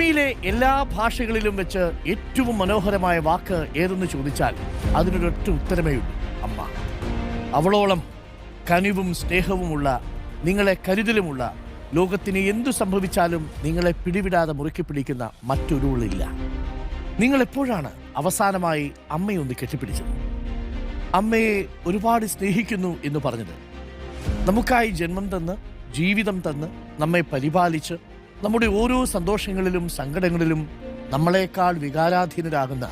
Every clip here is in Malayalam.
ഭൂമിയിലെ എല്ലാ ഭാഷകളിലും വെച്ച് ഏറ്റവും മനോഹരമായ വാക്ക് ഏതെന്ന് ചോദിച്ചാൽ അതിനൊരൊറ്റ ഉത്തരമേ ഉള്ളൂ: അമ്മ. അവളോളം കനിവും സ്നേഹവുമുള്ള, നിങ്ങളെ കരുതലുമുള്ള, ലോകത്തിന് എന്തു സംഭവിച്ചാലും നിങ്ങളെ പിടിവിടാതെ മുറുക്കി പിടിക്കുന്ന മറ്റൊരുളില്ല. നിങ്ങൾ എപ്പോഴാണ് അവസാനമായി അമ്മയൊന്ന് കെട്ടിപ്പിടിച്ചത്? അമ്മയെ ഒരുപാട് സ്നേഹിക്കുന്നു എന്ന് പറഞ്ഞത്, നമുക്കായി ജന്മം തന്ന് ജീവിതം തന്ന് നമ്മെ പരിപാലിച്ച് നമ്മുടെ ഓരോ സന്തോഷങ്ങളിലും സങ്കടങ്ങളിലും നമ്മളെക്കാൾ വികാരാധീനരാകുന്ന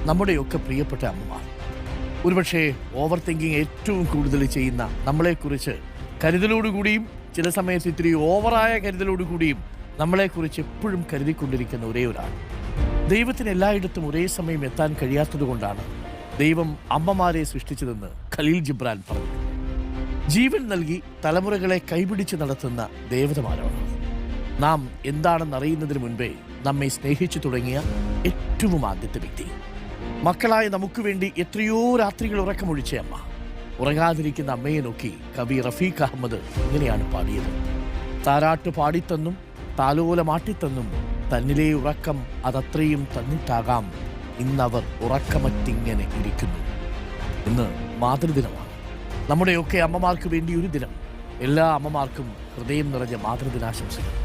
നമ്മുടെയൊക്കെ പ്രിയപ്പെട്ട അമ്മമാർ. ഒരുപക്ഷെ ഓവർ തിങ്കിങ് ഏറ്റവും കൂടുതൽ ചെയ്യുന്ന നമ്മളെക്കുറിച്ച് കരുതലോടുകൂടിയും ചില സമയത്ത് ഇത്തിരി ഓവറായ കരുതലോടുകൂടിയും നമ്മളെക്കുറിച്ച് എപ്പോഴും കരുതിക്കൊണ്ടിരിക്കുന്ന ഒരേ ഒരാൾ. ദൈവത്തിന് എല്ലായിടത്തും ഒരേ സമയം എത്താൻ കഴിയാത്തതുകൊണ്ടാണ് ദൈവം അമ്മമാരെ സൃഷ്ടിച്ചതെന്ന് ഖലീൽ ജിബ്രാൻ പറഞ്ഞു. ജീവൻ നൽകി തലമുറകളെ കൈപിടിച്ച് നടത്തുന്ന ദേവതമാരാണ് നാം. എന്താണെന്നറിയുന്നതിന് മുൻപേ നമ്മെ സ്നേഹിച്ചു തുടങ്ങിയ ഏറ്റവും ആദ്യത്തെ വ്യക്തി. മക്കളായ നമുക്ക് വേണ്ടി എത്രയോ രാത്രികൾ ഉറക്കമൊഴിച്ച അമ്മ. ഉറങ്ങാതിരിക്കുന്ന അമ്മയെ നോക്കി കവി റഫീഖ് അഹമ്മദ് ഇങ്ങനെയാണ് പാടിയത്: താരാട്ട് പാടിത്തന്നും താലോലമാട്ടിത്തന്നും തന്നിലെ ഉറക്കം അതത്രയും തന്നിട്ടാകാം ഇന്നവർ ഉറക്കമറ്റിങ്ങനെ ഇരിക്കുന്നു. ഇന്ന് മാതൃദിനമാണ്. നമ്മുടെയൊക്കെ അമ്മമാർക്ക് വേണ്ടി ഒരു ദിനം. എല്ലാ അമ്മമാർക്കും ഹൃദയം നിറഞ്ഞ മാതൃദിനാശംസകൾ.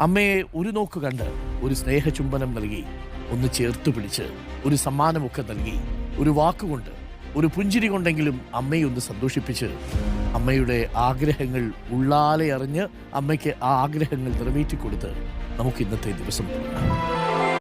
അമ്മയെ ഒരു നോക്ക് കണ്ട് ഒരു സ്നേഹചുംബനം നൽകി, ഒന്ന് ചേർത്ത് പിടിച്ച് ഒരു സമ്മാനമൊക്കെ നൽകി, ഒരു വാക്കുകൊണ്ട്, ഒരു പുഞ്ചിരി കൊണ്ടെങ്കിലും അമ്മയെ ഒന്ന് സന്തോഷിപ്പിച്ച് അമ്മയുടെ ആഗ്രഹങ്ങൾ ഉള്ളാലെ അറിഞ്ഞ് അമ്മയ്ക്ക് ആ ആഗ്രഹങ്ങൾ നിറവേറ്റിക്കൊടുത്ത് നമുക്ക് ഇന്നത്തെ ദിവസം തുടങ്ങാം.